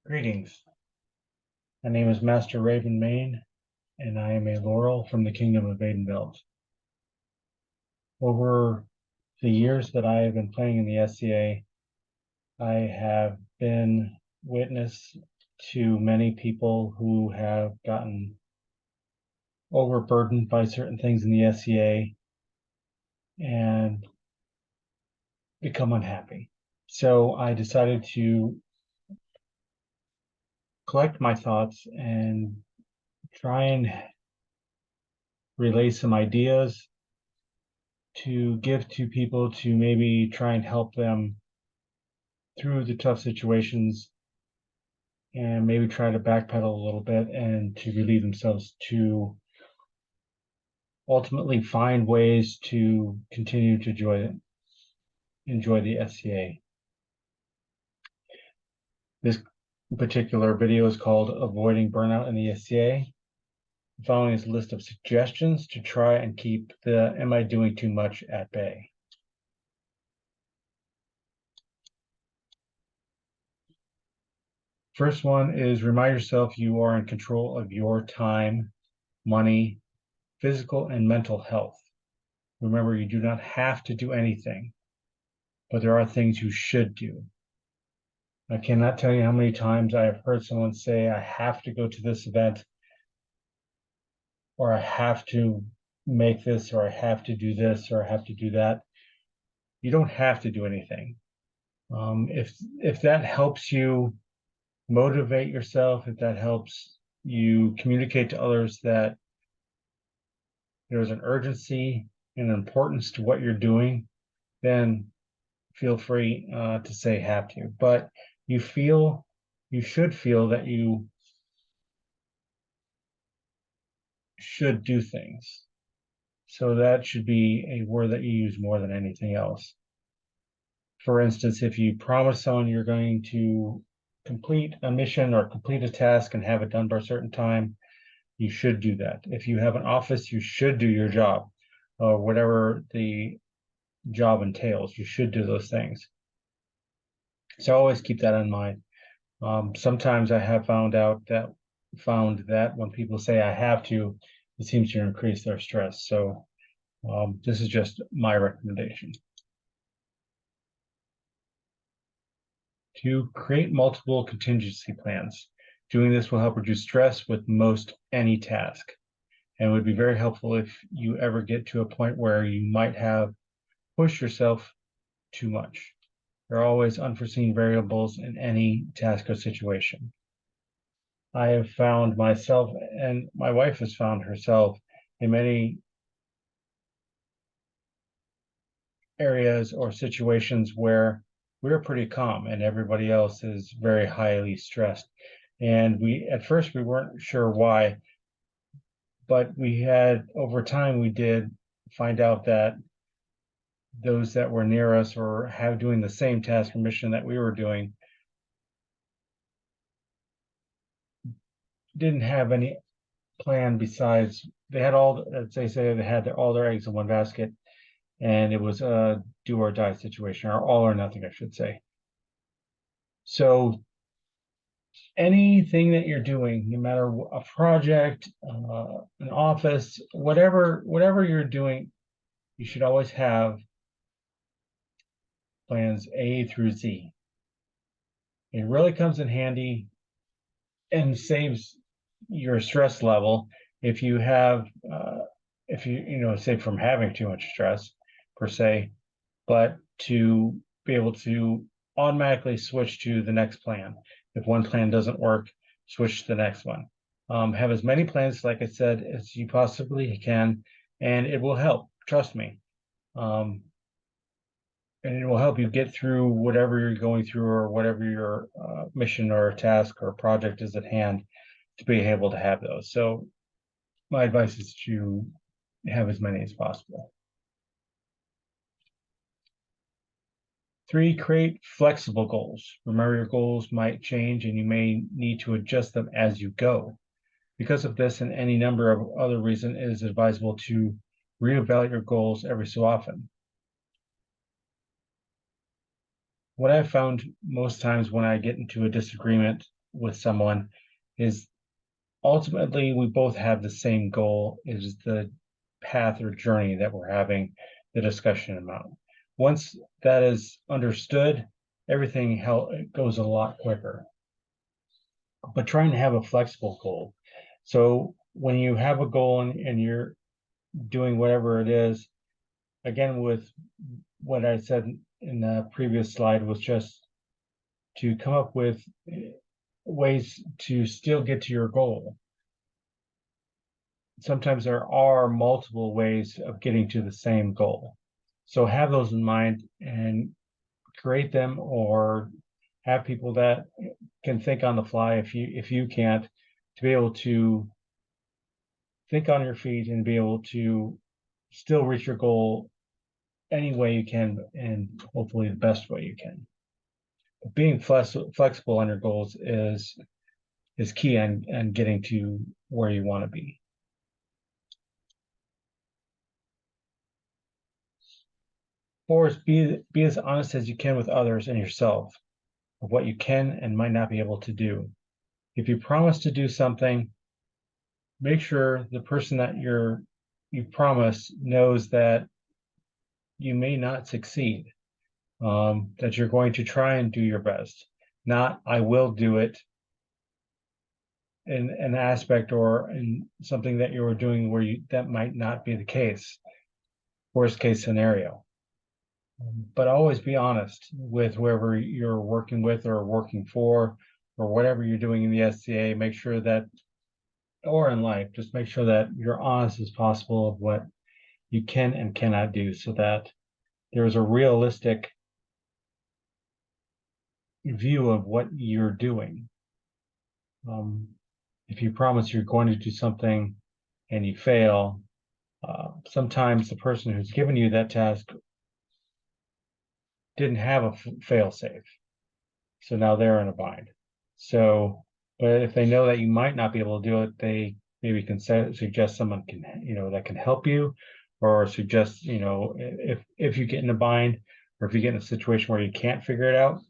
Greetings. My name is Master Raven Main, and I am a Laurel from the Kingdom of Aidenveld. Over the years that I have been playing in the SCA, I have been witness to many people who have gotten overburdened by certain things in the SCA and become unhappy. So I decided to collect my thoughts and try and relay some ideas to give to people to maybe try and help them through the tough situations and maybe try to backpedal a little bit and to relieve themselves to ultimately find ways to continue to enjoy the SCA. This particular video is called Avoiding Burnout in the SCA. The following is a list of suggestions to try and keep the "am I doing too much" at bay. First one is remind yourself you are in control of your time, money, physical and mental health. Remember, you do not have to do anything, but there are things you should do. I cannot tell you how many times I have heard someone say, I have to go to this event, or I have to make this, or I have to do this, or I have to do that. You don't have to do anything. If that helps you motivate yourself, if that helps you communicate to others that there's an urgency and an importance to what you're doing, then feel free to say have to. But you should feel that you should do things. So that should be a word that you use more than anything else. For instance, if you promise someone you're going to complete a mission or complete a task and have it done by a certain time, you should do that. If you have an office, you should do your job, or whatever the job entails. You should do those things. So always keep that in mind. Sometimes I have found that when people say I have to, it seems to increase their stress. So this is just my recommendation. To create multiple contingency plans. Doing this will help reduce stress with most any task, and would be very helpful if you ever get to a point where you might have pushed yourself too much. There are always unforeseen variables in any task or situation. I have found myself, and my wife has found herself in many areas or situations where we're pretty calm and everybody else is very highly stressed. And at first we weren't sure why, but over time, we did find out that those that were near us or doing the same task or mission that we were doing didn't have any plan besides they had all, as they say, they had all their eggs in one basket, and it was a do or die situation, or all or nothing, I should say. So anything that you're doing, no matter a project, an office, whatever you're doing, you should always have plans A through Z. It really comes in handy and saves your stress level if you have, if you say from having too much stress per se, but to be able to automatically switch to the next plan. If one plan doesn't work, switch to the next one. Have as many plans, like I said, as you possibly can, and it will help. Trust me. And it will help you get through whatever you're going through or whatever your mission or task or project is at hand, to be able to have those. So my advice is to have as many as possible. 3, create flexible goals. Remember, your goals might change and you may need to adjust them as you go. Because of this and any number of other reasons, it is advisable to reevaluate your goals every so often. What I've found most times when I get into a disagreement with someone is ultimately we both have the same goal, is the path or journey that we're having the discussion about. Once that is understood, everything goes a lot quicker. But trying to have a flexible goal. So when you have a goal and you're doing whatever it is, again, with what I said in the previous slide was just to come up with ways to still get to your goal. Sometimes there are multiple ways of getting to the same goal. So have those in mind and create them, or have people that can think on the fly if you can't, to be able to think on your feet and be able to still reach your goal any way you can, and hopefully the best way you can. But being flexible on your goals is key and getting to where you want to be. Four is be as honest as you can with others and yourself of what you can and might not be able to do. If you promise to do something, make sure the person that you promise knows that you may not succeed, that you're going to try and do your best, not I will do it in an aspect or in something that you were doing where that might not be the case, worst case scenario. But always be honest with whoever you're working with or working for, or whatever you're doing in the SCA. Make sure that, or in life, just make sure that you're honest as possible of what you can and cannot do, so that there's a realistic view of what you're doing. If you promise you're going to do something and you fail, sometimes the person who's given you that task didn't have a fail safe, so now they're in a bind. So, but if they know that you might not be able to do it, they maybe can suggest someone can, that can help you, or suggest, if you get in a bind, or if you get in a situation where you can't figure it out,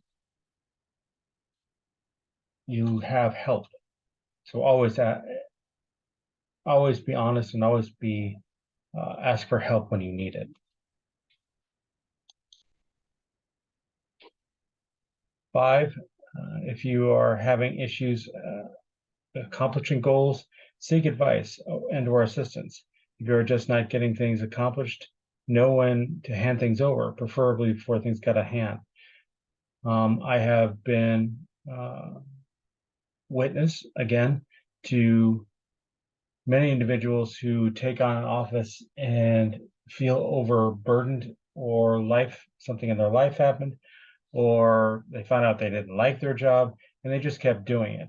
you have help. So always be honest, and always ask for help when you need it. 5, if you are having issues accomplishing goals, seek advice and/or assistance. If you're just not getting things accomplished, know when to hand things over, preferably before things get out of hand. I have been witness, again, to many individuals who take on an office and feel overburdened, or something in their life happened, or they found out they didn't like their job and they just kept doing it.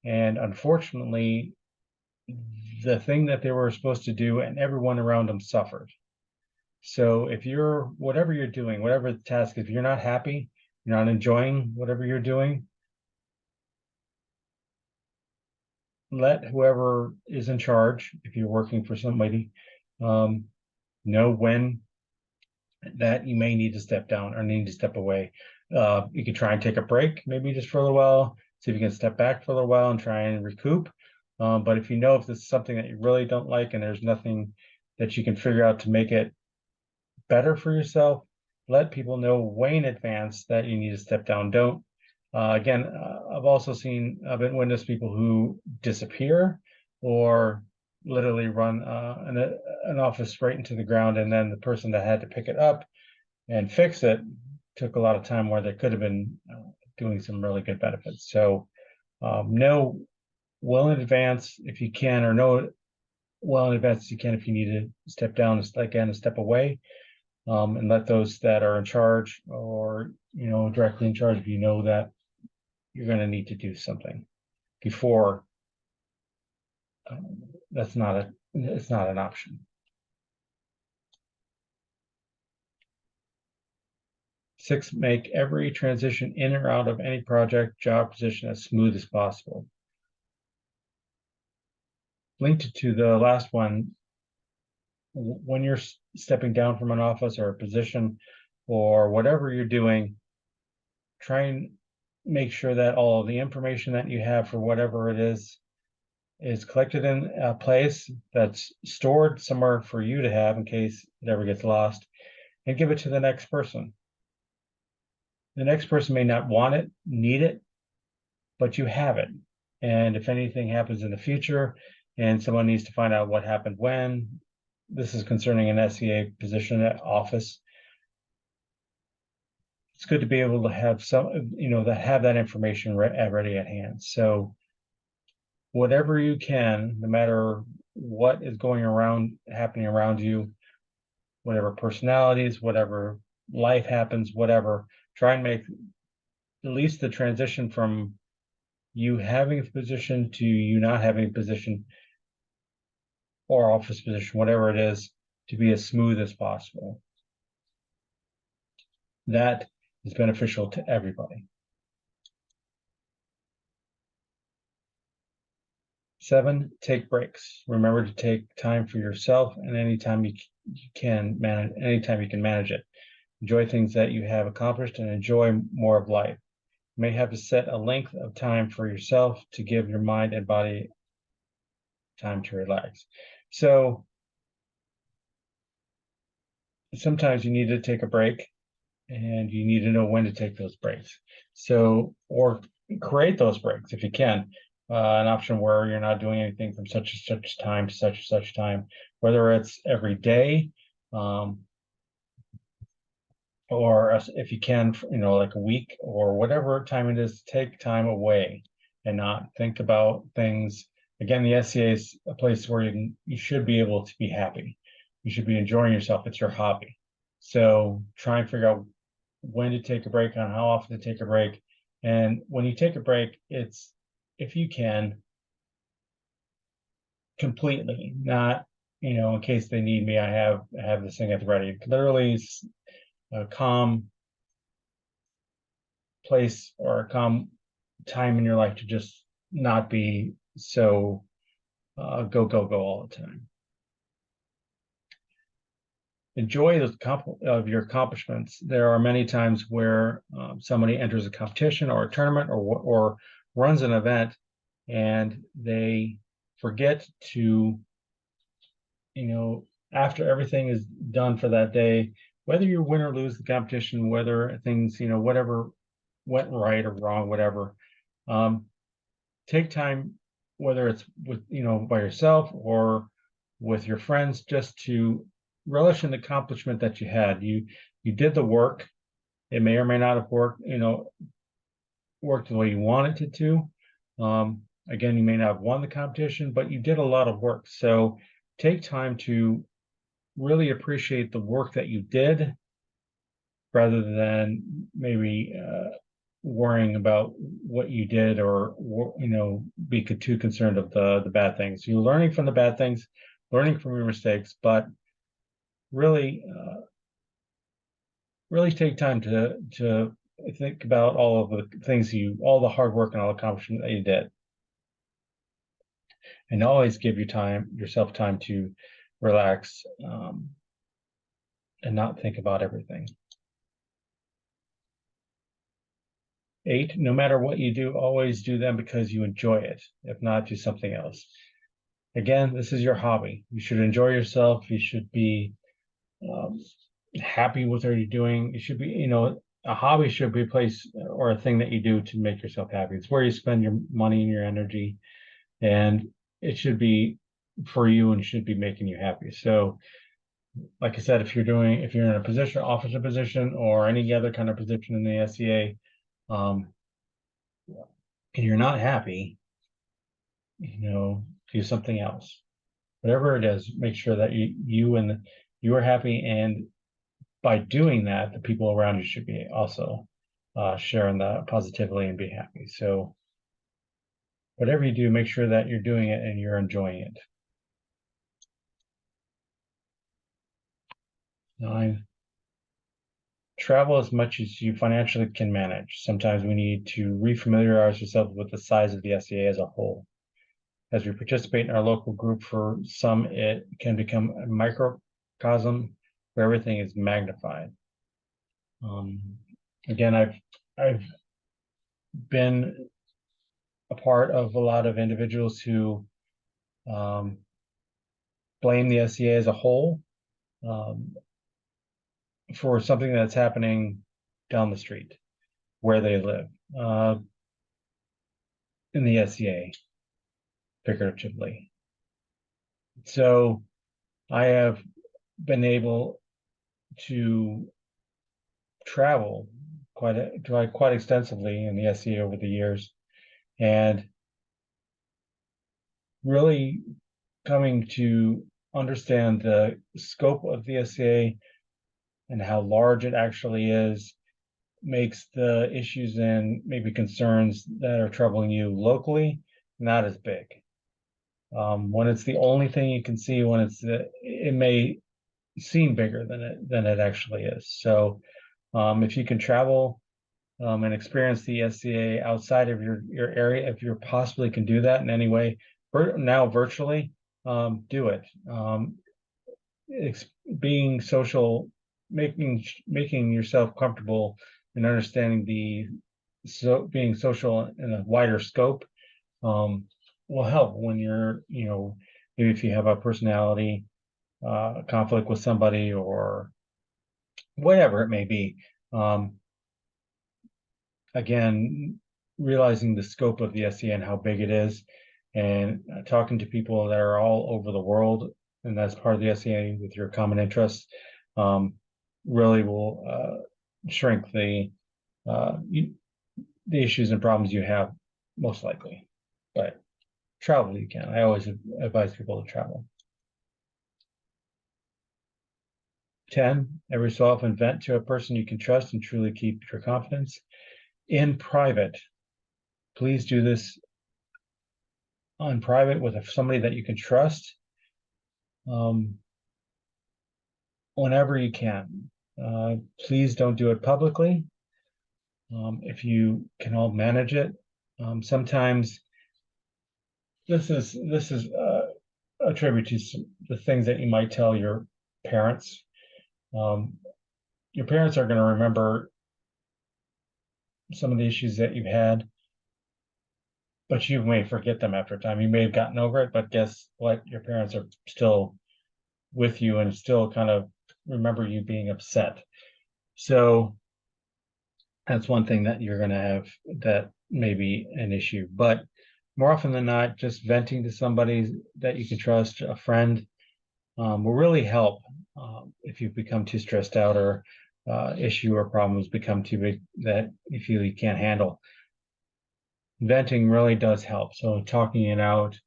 And unfortunately, the thing that they were supposed to do and everyone around them suffered. So if whatever you're doing, whatever the task, if you're not happy, you're not enjoying whatever you're doing, let whoever is in charge, if you're working for somebody, know when that you may need to step down or need to step away. You can try and take a break, maybe just for a little while, see if you can step back for a little while and try and recoup. But if this is something that you really don't like and there's nothing that you can figure out to make it better for yourself, let people know way in advance that you need to step down. Don't, again, I've been witness people who disappear or literally run an office straight into the ground, and then the person that had to pick it up and fix it took a lot of time where they could have been doing some really good benefits. So know well in advance if you can, or know well in advance if you can, if you need to step down, again, a step away, and let those that are in charge, or directly in charge, if you know that you're going to need to do something before, it's not an option. 6, make every transition in or out of any project, job, position as smooth as possible. Linked to the last one, when you're stepping down from an office or a position or whatever you're doing, try and make sure that all of the information that you have for whatever it is collected in a place that's stored somewhere for you to have in case it ever gets lost, and give it to the next person. The next person may not want it, need it, but you have it. And if anything happens in the future and someone needs to find out what happened when, this is concerning an SCA position at office, it's good to be able to have some, that have that information ready at hand. So whatever you can, no matter what is happening around you, whatever personalities, whatever life happens, whatever, try and make at least the transition from you having a position to you not having a position or office position, whatever it is, to be as smooth as possible. That is beneficial to everybody. 7, take breaks. Remember to take time for yourself, and anytime you can manage it. Enjoy things that you have accomplished and enjoy more of life. You may have to set a length of time for yourself to give your mind and body time to relax. So sometimes you need to take a break, and you need to know when to take those breaks. So, or create those breaks if you can. An option where you're not doing anything from such and such time to such and such time, whether it's every day, or if you can, like a week or whatever time it is, take time away and not think about things. Again, the SCA is a place where you should be able to be happy. You should be enjoying yourself. It's your hobby. So try and figure out when to take a break, on how often to take a break. And when you take a break, it's, if you can, completely, not, in case they need me, I have this thing at the ready. Literally a calm place or a calm time in your life to just not be so go all the time. Enjoy of your accomplishments. There are many times where somebody enters a competition or a tournament or runs an event, and they forget to, after everything is done for that day, whether you win or lose the competition, whether things, whatever went right or wrong, whatever, take time, whether it's with, by yourself or with your friends, just to relish in the accomplishment that you had. You did the work. It may or may not have worked the way you wanted it to. Again, you may not have won the competition, but you did a lot of work. So take time to really appreciate the work that you did, rather than maybe worrying about what you did, or be too concerned of the bad things. You're learning from the bad things, learning from your mistakes, but really take time to think about all of the things all the hard work and all the accomplishment that you did, and always give yourself time to relax, and not think about everything. 8, no matter what you do, always do them because you enjoy it. If not, do something else. Again, this is your hobby. You should enjoy yourself. You should be happy with what you're doing. It should be, a hobby should be a place or a thing that you do to make yourself happy. It's where you spend your money and your energy, and it should be for you and should be making you happy. So, like I said, if you're in a position, officer position, or any other kind of position in the SCA, and you're not happy, do something else. Whatever it is, make sure that you are happy, and by doing that, the people around you should be also sharing that positively and be happy. So whatever you do, make sure that you're doing it and you're enjoying it. 9, travel as much as you financially can manage. Sometimes we need to refamiliarize ourselves with the size of the SCA as a whole. As we participate in our local group, for some, it can become a microcosm where everything is magnified. Again, I've been a part of a lot of individuals who um, blame the SCA as a whole um, for something that's happening down the street where they live uh, in the SCA, figuratively. So I have been able to travel quite extensively in the SCA over the years, and really coming to understand the scope of the SCA and how large it actually is makes the issues and maybe concerns that are troubling you locally not as big. When it's the only thing you can see, when it may seem bigger than it actually is. So if you can travel and experience the SCA outside of your area, if you possibly can do that in any way, now virtually, do it. It's being social, making yourself comfortable and understanding being social in a wider scope um, will help when maybe if you have a personality conflict with somebody or whatever it may be. Um, again, realizing the scope of the SCA and how big it is, and talking to people that are all over the world, and that's part of the SCA with your common interests, um, really will shrink uh, the issues and problems you have, most likely. But travel you can. I always advise people to travel. 10, every so often vent to a person you can trust and truly keep your confidence. In private, please do this on private with somebody that you can trust um, whenever you can. Please don't do it publicly if you can all manage it. Sometimes this is a tribute to the things that you might tell your parents. Um, your parents are going to remember some of the issues that you've had, but you may forget them after time. You may have gotten over it, but guess what? Your parents are still with you and still kind of remember you being upset. So that's one thing that you're going to have that may be an issue. But more often than not, just venting to somebody that you can trust, a friend, will really help if you become too stressed out or issue or problems become too big that you feel you can't handle. Venting really does help. So talking it out,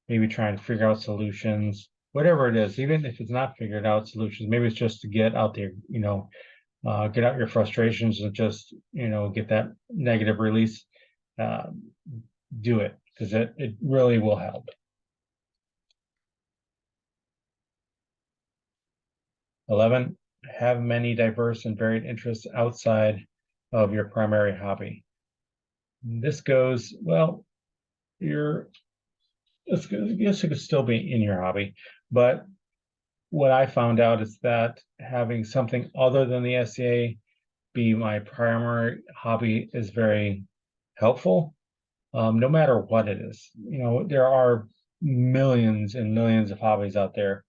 maybe trying to figure out solutions, whatever it is, even if it's not figured out solutions, maybe it's just to get out there, get out your frustrations and just, get that negative release. Uh, do it because it really will help. 11, have many diverse and varied interests outside of your primary hobby. This goes, well, you're, I guess it could still be in your hobby, but what I found out is that having something other than the SCA be my primary hobby is very helpful, no matter what it is. There are millions and millions of hobbies out there.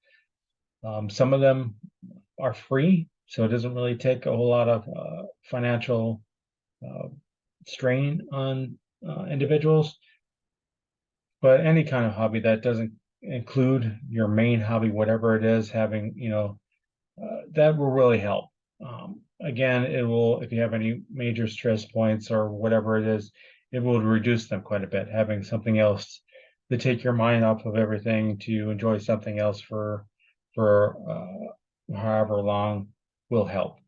Some of them are free, so it doesn't really take a whole lot of financial uh, strain on individuals. But any kind of hobby that doesn't include your main hobby, whatever it is, having, that will really help. Again, it will, if you have any major stress points or whatever it is, it will reduce them quite a bit. Having something else to take your mind off of everything to enjoy something else for however long will help.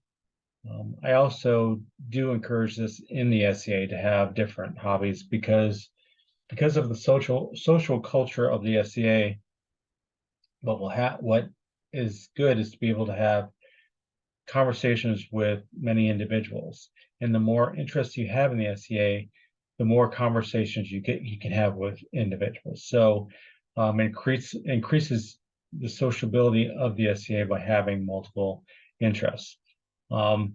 I also do encourage this in the SCA to have different hobbies because of the social culture of the SCA. What is good is to be able to have conversations with many individuals. And the more interest you have in the SCA, the more conversations you can have with individuals. So increases the sociability of the SCA by having multiple interests. Um,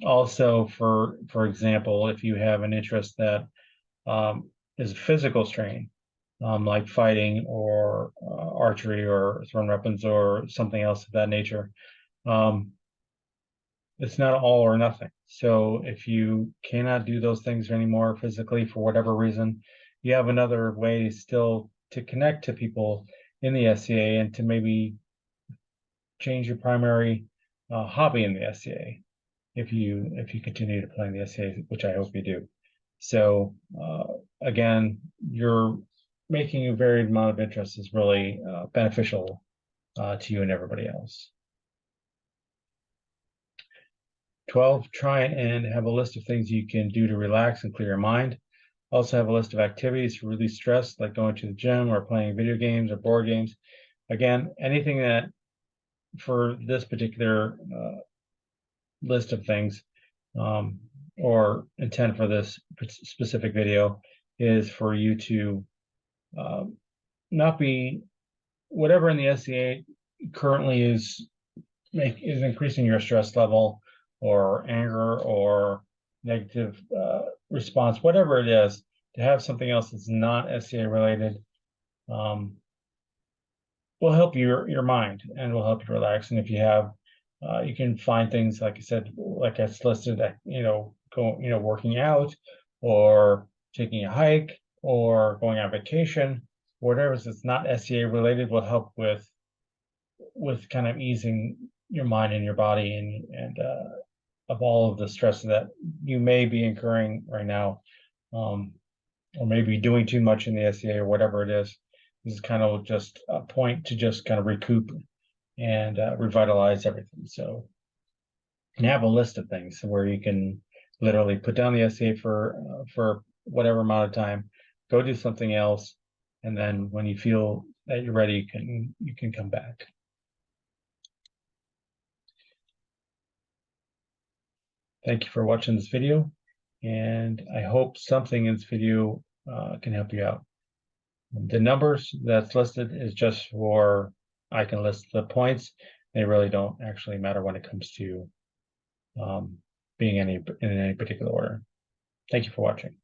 Also, for example, if you have an interest that is a physical strain, like fighting or archery or thrown weapons or something else of that nature, um, it's not all or nothing. So if you cannot do those things anymore physically for whatever reason, you have another way still to connect to people in the SCA and to maybe change your primary hobby in the SCA if you continue to play in the SCA, which I hope you do. So again, you're making a varied amount of interest is really beneficial to you and everybody else. 12, try and have a list of things you can do to relax and clear your mind. Also have a list of activities to release stress, like going to the gym or playing video games or board games. Again, anything that for this particular list of things or intent for this specific video is for you to not be whatever in the SCA currently is increasing your stress level or anger or negative response, whatever it is, to have something else that's not SCA related will help your mind and will help you relax. And if you have, you can find things like I said, like it's listed, working out or taking a hike or going on vacation, whatever that's not SCA related will help with kind of easing your mind and your body and of all of the stress that you may be incurring right now, or maybe doing too much in the SCA or whatever it is. This is kind of just a point to just kind of recoup and revitalize everything. So you have a list of things where you can literally put down the SCA for whatever amount of time, go do something else, and then when you feel that you're ready, you can come back. Thank you for watching this video, and I hope something in this video can help you out. The numbers that's listed is just for, I can list the points. They really don't actually matter when it comes to being in any particular order. Thank you for watching.